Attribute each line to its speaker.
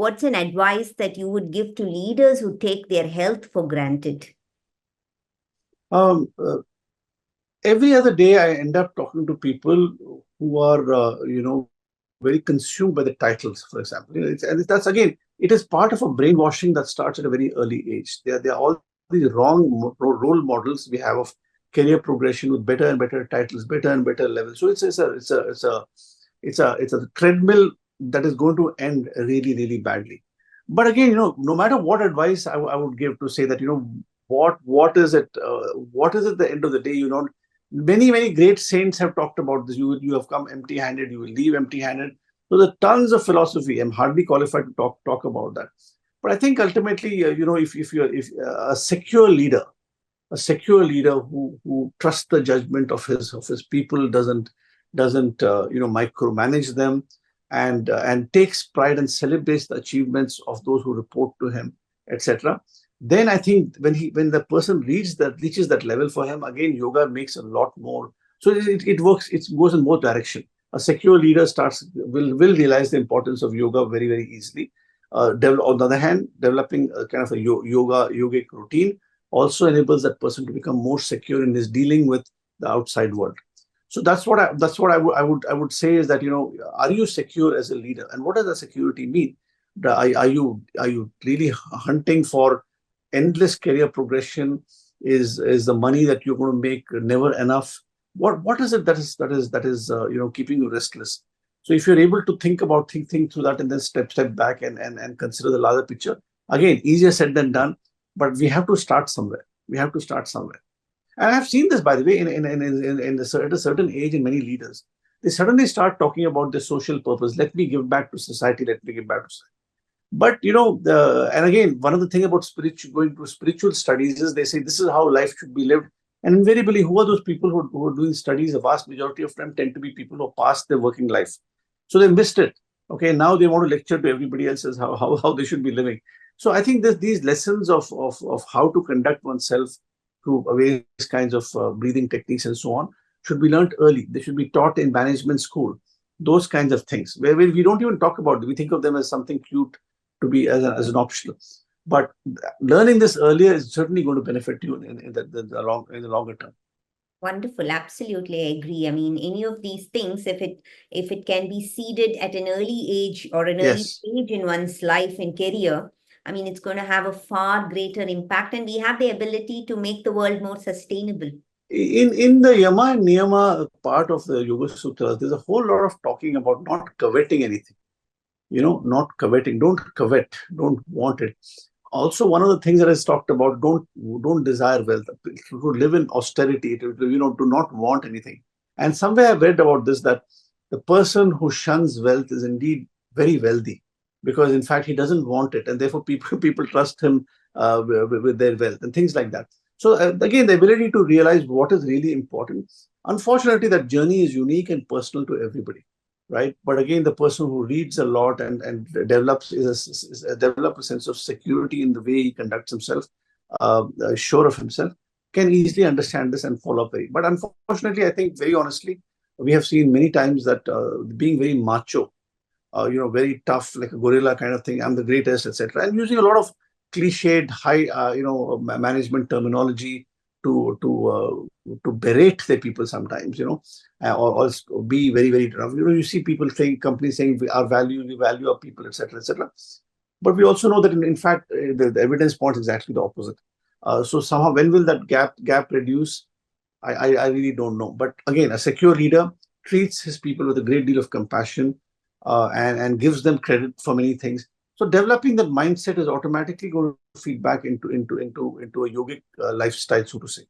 Speaker 1: what's an advice that you would give to leaders who take their health for granted?
Speaker 2: Um, uh, every other day, I end up talking to people who are, very consumed by the titles, for example. And that's again, it is part of a brainwashing that starts at a very early age. There are all these wrong role models we have of career progression with better and better titles, better and better levels. So it's a treadmill that is going to end really, really badly. But again, no matter what advice I would give to say that, what is it? What is at the end of the day? Many great saints have talked about this. You have come empty-handed. You will leave empty-handed. So there are tons of philosophy. I'm hardly qualified to talk about that. But I think ultimately, if a secure leader who trusts the judgment of his people, doesn't micromanage them, and takes pride and celebrates the achievements of those who report to him, etc. Then I think when the person reaches that level, for him again, yoga makes a lot more. So it works. It goes in both direction. A secure leader will realize the importance of yoga very, very easily. On the other hand, developing a kind of a yogic routine also enables that person to become more secure in his dealing with the outside world. So that's what I would say is that, are you secure as a leader, and what does that security mean? Are you really hunting for endless career progression? Is the money that you're going to make never enough? What is it that is keeping you restless? So if you're able to think through that, and then step back and consider the larger picture, again, easier said than done, but we have to start somewhere. We have to start somewhere. And I've seen this, by the way, at a certain age in many leaders. They suddenly start talking about their social purpose. Let me give back to society. Let me give back to society. But and again, one of the things about going to spiritual studies is they say this is how life should be lived. And invariably, who are those people who are doing studies? The vast majority of them tend to be people who passed their working life. So they missed it. Okay, now they want to lecture to everybody else as how they should be living. So I think that these lessons of how to conduct oneself through various kinds of breathing techniques and so on should be learned early. They should be taught in management school. Those kinds of things where we don't even talk about it. We think of them as something cute to be as an optional. But learning this earlier is certainly going to benefit you in the longer term.
Speaker 1: Wonderful. Absolutely, I agree. I mean, any of these things, if it can be seeded at an early age or an early
Speaker 2: Yes.
Speaker 1: stage in one's life and career, I mean, it's going to have a far greater impact, and we have the ability to make the world more sustainable.
Speaker 2: In the Yama and Niyama part of the Yoga Sutras, there's a whole lot of talking about not coveting anything. Not coveting. Don't covet. Don't want it. Also, one of the things that is talked about: don't desire wealth. To live in austerity. Do not want anything. And somewhere I've read about this, that the person who shuns wealth is indeed very wealthy, because in fact he doesn't want it, and therefore people trust him with their wealth and things like that. So again, the ability to realize what is really important. Unfortunately, that journey is unique and personal to everybody, right? But again, the person who reads a lot and develop a sense of security in the way he conducts himself, sure of himself, can easily understand this and follow up very. But unfortunately, I think very honestly, we have seen many times that being very macho, very tough, like a gorilla kind of thing. I'm the greatest, etc., and using a lot of cliched high, management terminology to berate the people sometimes, or be very, very tough. You see people saying, companies saying we value our people, etc., etc. But we also know that in fact the evidence points exactly the opposite. So somehow, when will that gap reduce? I really don't know. But again, a secure leader treats his people with a great deal of compassion, and gives them credit for many things. So developing that mindset is automatically going to feed back into a yogic lifestyle, so to say.